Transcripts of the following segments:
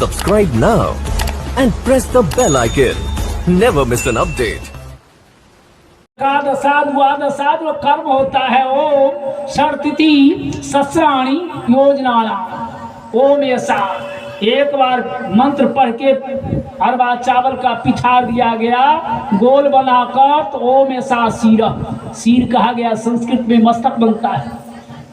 Subscribe now and press the bell icon. Never miss an update. द्वादशाद कर्म होता है। ओम षट्तिथि सस्राणी योजना ओम ऐसा एक बार मंत्र पढ़ के अरबा चावल का पिठा दिया गया गोल बनाकर, तो ओम ऐसा सिर कहा गया। संस्कृत में मस्तक बनता है।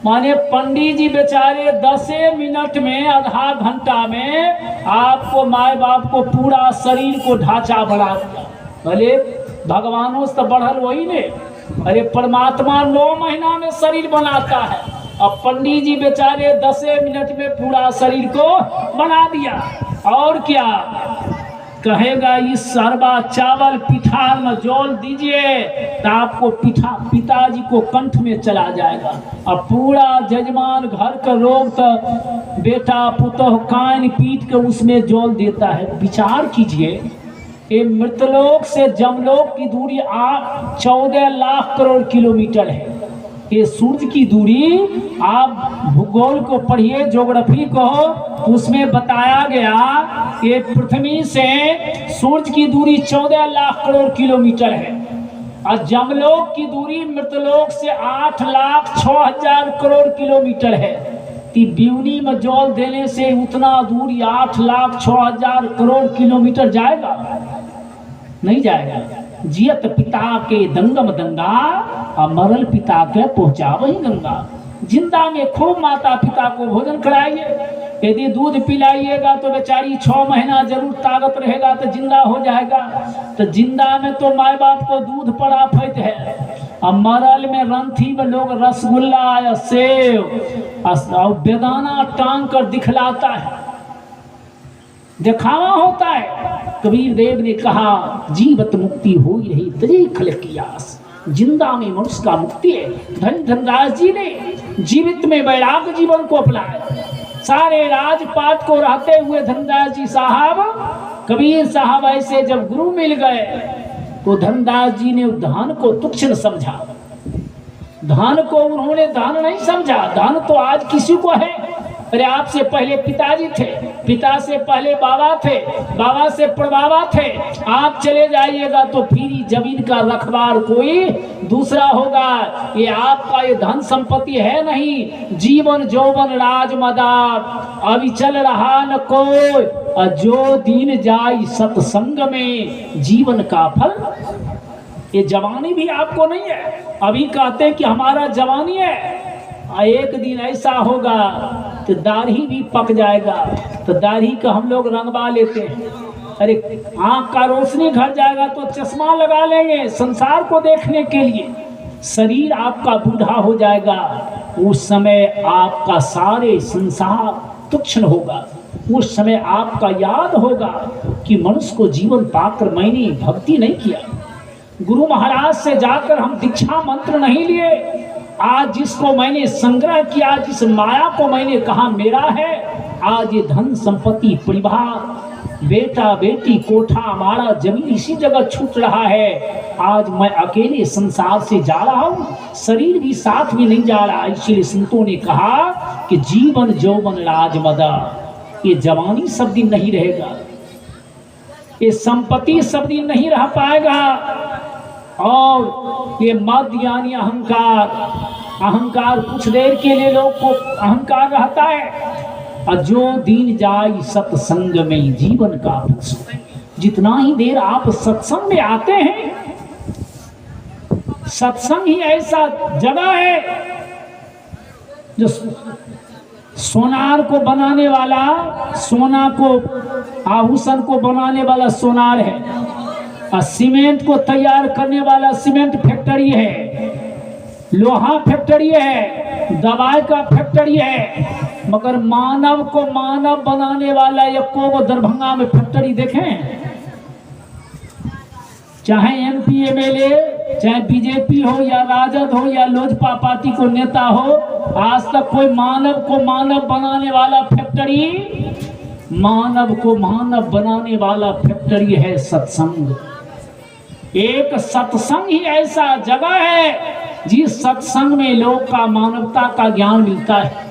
माने पंडित जी बेचारे 10 मिनट में, आधा घंटा में आपको माए बाप को पूरा शरीर को ढांचा बना दिया। भले भगवानों से बढ़ल वही ने, अरे परमात्मा 9 महीना में शरीर बनाता है। अब पंडित जी बेचारे 10 मिनट में पूरा शरीर को बना दिया। और क्या कहेगा, इस सरबा चावल पिठार में जोल दीजिए तो आपको पिताजी को कंठ में चला जाएगा। अब पूरा जजमान घर का लोग तो बेटा पुतोह कान पीट के उसमें जोल देता है। विचार कीजिए, ये मृतलोक से जमलोक की दूरी 14 लाख करोड़ किलोमीटर है। ये सूर्य की दूरी, आप भूगोल को पढ़िए, ज्योग्राफी को, उसमें बताया गया कि पृथ्वी से सूर्य की दूरी 14 लाख करोड़ किलोमीटर है और जमलोक की दूरी मृतलोक से 8,06,000 करोड़ किलोमीटर है। ब्यूनी में जोल देने से उतना दूरी 8,06,000 करोड़ किलोमीटर जाएगा? नहीं जाएगा। जियत पिता के दंगम दंगा और मरल पिता के पहुंचा वही गंगा। जिंदा में खूब माता पिता को भोजन कराइए। यदि दूध पिलाइएगा तो बेचारी 6 महीना जरूर ताकत रहेगा तो जिंदा हो जाएगा। तो जिंदा में तो माए बाप को दूध पड़ा फैत है, और मरल में रंथी में लोग रसगुल्ला या सेव और बेदाना टांग कर दिखलाता है, दिखावा होता है। कबीर देव ने कहा, जीवत मुक्ति हो रही तरी खल की आस। जिंदा में मनुष्य का मुक्ति है। धनदास जी ने जीवित में वैराग्य जीवन को अपनाया। सारे राजपाट को रहते हुए धनदास जी साहब, कबीर साहब ऐसे जब गुरु मिल गए तो धनदास जी ने धन को तुच्छ न समझा। धन को उन्होंने धन नहीं समझा। धन तो आज किसी को है। अरे आपसे पहले पिताजी थे, पिता से पहले बाबा थे, बाबा से परबाबा थे। आप चले जाइएगा तो फिर जमीन का रखवार कोई दूसरा होगा। ये आपका ये धन संपत्ति है नहीं। जीवन जौवन राज मदार अभी चल रहा न कोई, जो दिन जाई सत्संग में जीवन का फल। ये जवानी भी आपको नहीं है। अभी कहते हैं कि हमारा जवानी है, एक दिन ऐसा होगा तो दाढ़ी भी पक जाएगा, तो दाढ़ी का हम लोग रंगवा लेते हैं। अरे आँख का रोशनी घट जाएगा तो चश्मा लगा लेंगे संसार को देखने के लिए। शरीर आपका बूढ़ा हो जाएगा, उस समय आपका सारे संसार तुच्छ होगा। उस समय आपका याद होगा कि मनुष्य को जीवन पाकर मैंने भक्ति नहीं किया, गुरु महाराज से जाकर हम दीक्षा मंत्र नहीं लिए। आज जिसको मैंने संग्रह किया, जिस माया को मैंने कहा मेरा है, आज ये धन संपत्ति परिवार बेटा बेटी कोठा हमारा जमीन इसी जगह छूट रहा है। आज मैं अकेले संसार से जा रहा हूँ, शरीर भी साथ में नहीं जा रहा। इसलिए संतों ने कहा कि जीवन जौवन राज मदा, ये जवानी सब दिन नहीं रहेगा, ये संपत्ति सब दिन नहीं रह पाएगा। और ये मद यानी अहंकार कुछ देर के लिए लोग को अहंकार रहता है। और जो दिन जाए सत्संग में जीवन का फल। जितना ही देर आप सत्संग में आते हैं, सत्संग ही ऐसा जगह है जो सोनार को बनाने वाला, सोना को आभूषण को बनाने वाला सोनार है, और सीमेंट को तैयार करने वाला सीमेंट फैक्ट्री है, लोहा फैक्ट्री है, दवाई का फैक्ट्री है। मगर मानव को मानव बनाने वाला एको को दरभंगा में फैक्ट्री देखें? चाहे एमपी एमएलए, चाहे बीजेपी हो या राजद हो या लोजपा पार्टी को नेता हो, आज तक कोई मानव को मानव बनाने वाला फैक्ट्री, मानव को मानव बनाने वाला फैक्ट्री है सत्संग। एक सत्संग ही ऐसा जगह है जिस सत्संग में लोग का मानवता का ज्ञान मिलता है।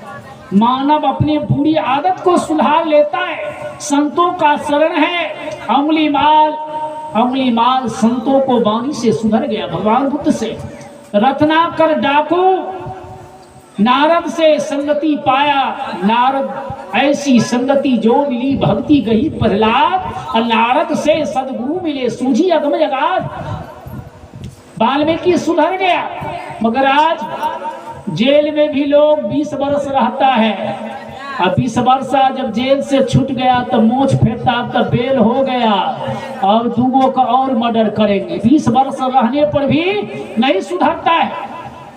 मानव अपनी बुरी आदत को सुधार लेता है, संतों का शरण है। अंगुली माल संतों को वाणी से सुधर गया, भगवान बुद्ध से। रत्नाकर डाकू नारद से संगति पाया, नारद ऐसी संगति जो मिली भक्ति गई प्रहलाद। और नारद से सदगुरु मिले सूझी अगम जगात। वाल्मीकि सुधर गया, मगर आज जेल में भी लोग 20 वर्ष रहता है। अब 20 वर्ष जब जेल से छूट गया तो मोछ फेरता, अब तो बेल हो गया, अब दूगों का और मर्डर करेंगे। 20 वर्ष रहने पर भी नहीं सुधरता है।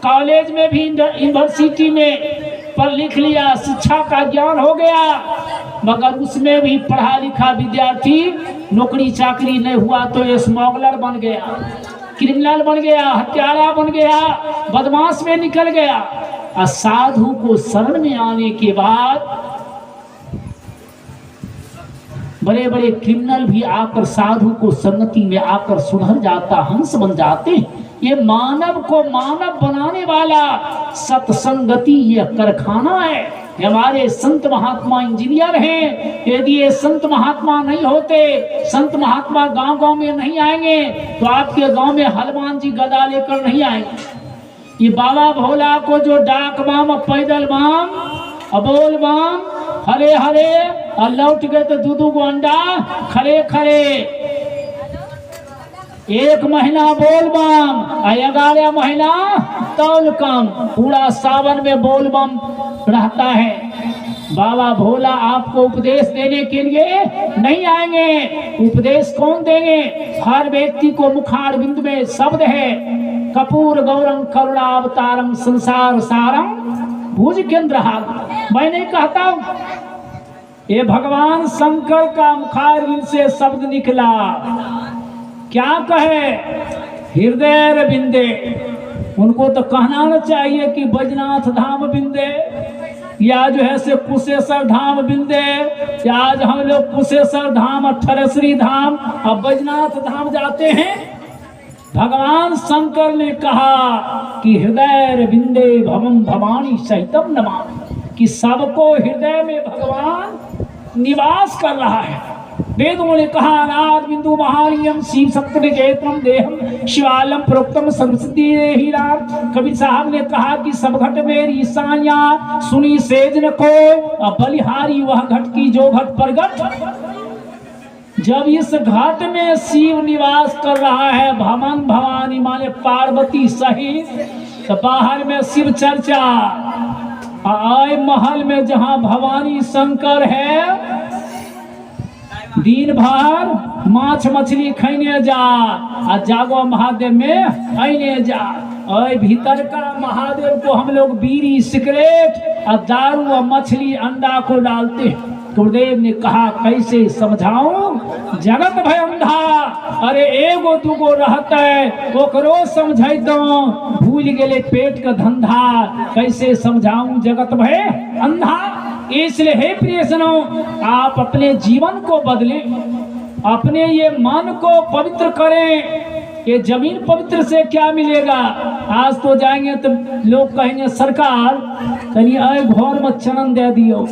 कॉलेज में भी यूनिवर्सिटी में पढ़ लिख लिया, शिक्षा का ज्ञान हो गया, मगर उसमें भी पढ़ा लिखा विद्यार्थी नौकरी चाकरी नहीं हुआ तो स्मगलर बन गया, क्रिमिनल बन गया, हत्यारा बन गया, बदमाश में निकल गया। और साधु को शरण में आने के बाद बड़े बड़े क्रिमिनल भी आकर साधु को संगति में आकर सुधर जाता, हंस बन जाते। ये मानव को मानव बनाने वाला सत्संगति ये कारखाना है। हमारे संत महात्मा इंजीनियर हैं। यदि ये संत महात्मा नहीं होते, संत महात्मा गांव गांव में नहीं आएंगे तो आपके गांव में हनुमान जी गदा लेकर नहीं आएंगे। ये बाबा भोला को जो डाक बाम, पैदल बाम, अबोल बाम, हरे हरे और लौट गए तो दूधू को अंडा, खरे खरे 1 महीना बोल बम, 11 महीना तौल कम। पूरा सावन में बोल बम रहता है। बाबा भोला आपको उपदेश देने के लिए नहीं आएंगे। उपदेश कौन देंगे? हर व्यक्ति को मुखार बिंदु में शब्द है, कपूर गौरम करुणावतारम संसार सारम भुज केंद्र। मैं नहीं कहता हूं, ये भगवान शंकर का मुखार बिंदु से शब्द निकला। क्या कहे? हृदय बिंदे। उनको तो कहना न चाहिए कि बैजनाथ धाम बिंदे, या जो है से कुशेश्वर धाम बिंदे, या आज हम लोग कुशेश्वर धाम, ठरसरी धाम और बैजनाथ धाम जाते हैं। भगवान शंकर ने कहा कि हृदय बिंदे भवम भवानी सहितम नमामि, कि सबको हृदय में भगवान निवास कर रहा है। वेदों ने कहा नाद बिंदु महानियम शिव सप्तम जयत्रम देहम शिवालम प्रोक्तम सर्वसिद्धि हीराम। कबीर साहब ने कहा कि सब घट मेरी साया सुनी सेजन को, बलिहारी वह घट की जो घट प्रगट। जब इस घाट में शिव निवास कर रहा है, भवन भवानी माने पार्वती सहित, तो बाहर में शिव चर्चा। आय महल में जहां भवानी शंकर है, दिन भर माछ मछली खैने जा, और जागो महादेव में आने जा। और भीतर का महादेव को हम लोग बीड़ी सिगरेट और दारू और मछली अंडा को डालते हैं। गुरुदेव ने कहा कैसे समझाऊं, जगत भय अंधा। अरे एगो दूगो रहता है ओकरो समझाई दो, भूल गेले पेट का धंधा। कैसे समझाऊं जगत भय अंधा। इसलिए हे प्रियजनों, आप अपने जीवन को बदलें, अपने ये मन को पवित्र करें। ये जमीन पवित्र से क्या मिलेगा? आज तो जाएंगे तो लोग कहेंगे सरकार कहीं आए घर में चरण दे दियो।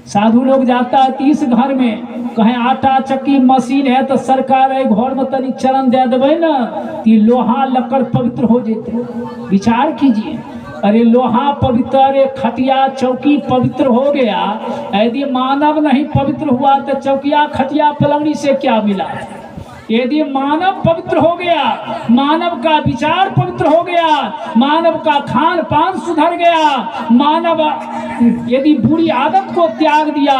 साधु लोग जाता है 30 घर में, कहें आटा चक्की मशीन है तो सरकार है घर में तनी चरण दे देवे ना, कि लोहा लकड़ पवित्र हो जाते। विचार कीजिए, अरे लोहा पवित्र, खटिया चौकी पवित्र हो गया, यदि मानव नहीं पवित्र हुआ तो चौकिया खटिया पलंगड़ी से क्या मिला? यदि मानव पवित्र हो गया, मानव का विचार पवित्र हो गया, मानव का खान पान सुधर गया, मानव यदि बुरी आदत को त्याग दिया।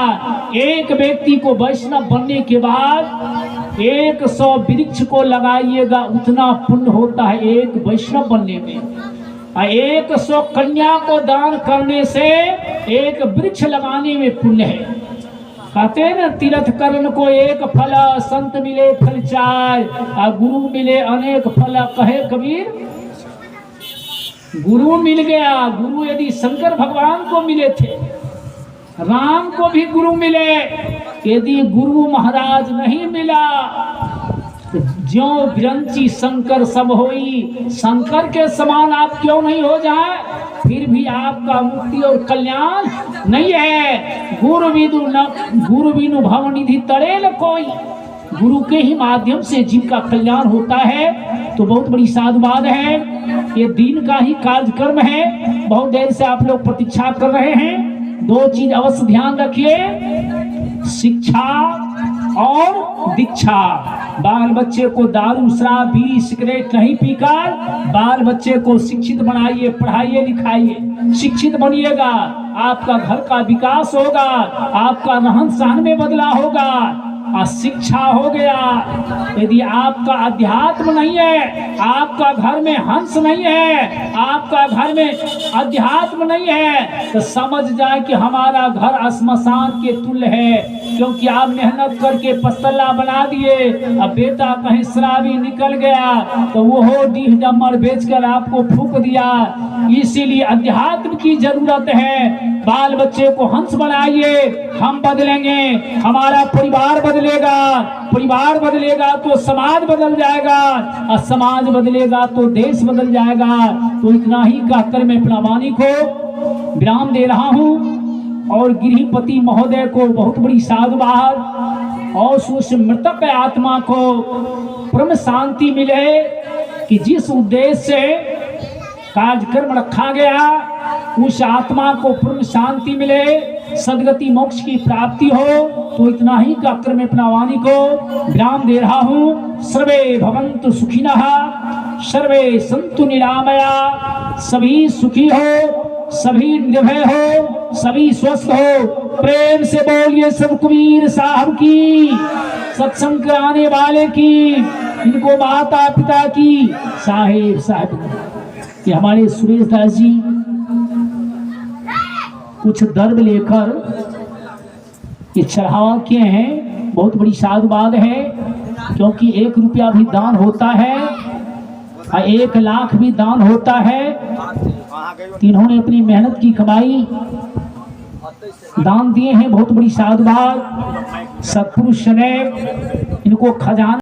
एक व्यक्ति को वैष्णव बनने के बाद 100 वृक्ष को लगाइएगा, उतना पुण्य होता है एक वैष्णव बनने में। 100 कन्या को दान करने से एक वृक्ष लगाने में पुण्य है। कहते हैं ना, तीर्थ करण को एक फल, संत मिले फल 4 और गुरु मिले अनेक फल। कहे कबीर, गुरु मिल गया। गुरु यदि शंकर भगवान को मिले थे, राम को भी गुरु मिले। यदि गुरु महाराज नहीं मिला तो ज्यों विरंची शंकर सब होई, शंकर के समान आप क्यों नहीं हो जाए? फिर भी आपका मुक्ति और कल्याण नहीं है। गुरु बिनु भव निधि तरे न कोई। गुरु के ही माध्यम से जिनका कल्याण होता है तो बहुत बड़ी साधु बात है। ये दिन का ही कार्यक्रम है, बहुत देर से आप लोग प्रतीक्षा कर रहे हैं। दो चीज अवश्य ध्यान रखिए, शिक्षा और दीक्षा। बाल बच्चे को दारू शराब बीड़ी सिगरेट नहीं पीकर बाल बच्चे को शिक्षित बनाइए, पढ़ाइए लिखाइए। शिक्षित बनिएगा, आपका घर का विकास होगा, आपका रहन सहन में बदलाव होगा। अशिक्षा हो गया, यदि आपका अध्यात्म नहीं है, आपका घर में हंस नहीं है, आपका घर में अध्यात्म नहीं है, तो समझ जाए कि हमारा घर श्मशान के तुल्य है। क्योंकि आप मेहनत करके पस्तल्ला बना दिए, अब बेटा कहीं शराबी निकल गया तो वो डीह डमर बेचकर आपको फूंक दिया। इसीलिए अध्यात्म की जरूरत है। बाल बच्चे को हंस बनाइए, हम बदलेंगे, हमारा परिवार बदलेगा, परिवार बदलेगा तो समाज बदल जाएगा, और समाज बदलेगा तो देश बदल जाएगा। तो इतना ही कहकर मैं अपना वाणी को विराम दे रहा हूँ और गृहपति महोदय को बहुत बड़ी साधुवाद और उस मृतक आत्मा को परम शांति मिले कि जिस उद्देश्य से कार्यक्रम रखा गया उस आत्मा को पूर्ण शांति मिले, सदगति मोक्ष की प्राप्ति हो। तो इतना ही कहकर मैं अपना वाणी को विराम दे रहा हूँ। सर्वे भवन्तु सुखिनः, सर्वे सन्तु निरामया, सभी सुखी हो, सभी निर्भय हो, सभी स्वस्थ हो। प्रेम से बोलिए सब कबीर साहब की, सत्संग कराने वाले की, इनको माता पिता की, साहेब ये हमारे सुरेश दास जी कुछ दर्द लेकर ये चढ़ावा किए हैं। बहुत बड़ी साधुवाद है, क्योंकि 1 रुपया भी दान होता है और 1 लाख भी दान होता है। इन्होंने अपनी मेहनत की कमाई दान दिए हैं। बहुत बड़ी साधुवाद, सत्पुरुष ने इनको खजाना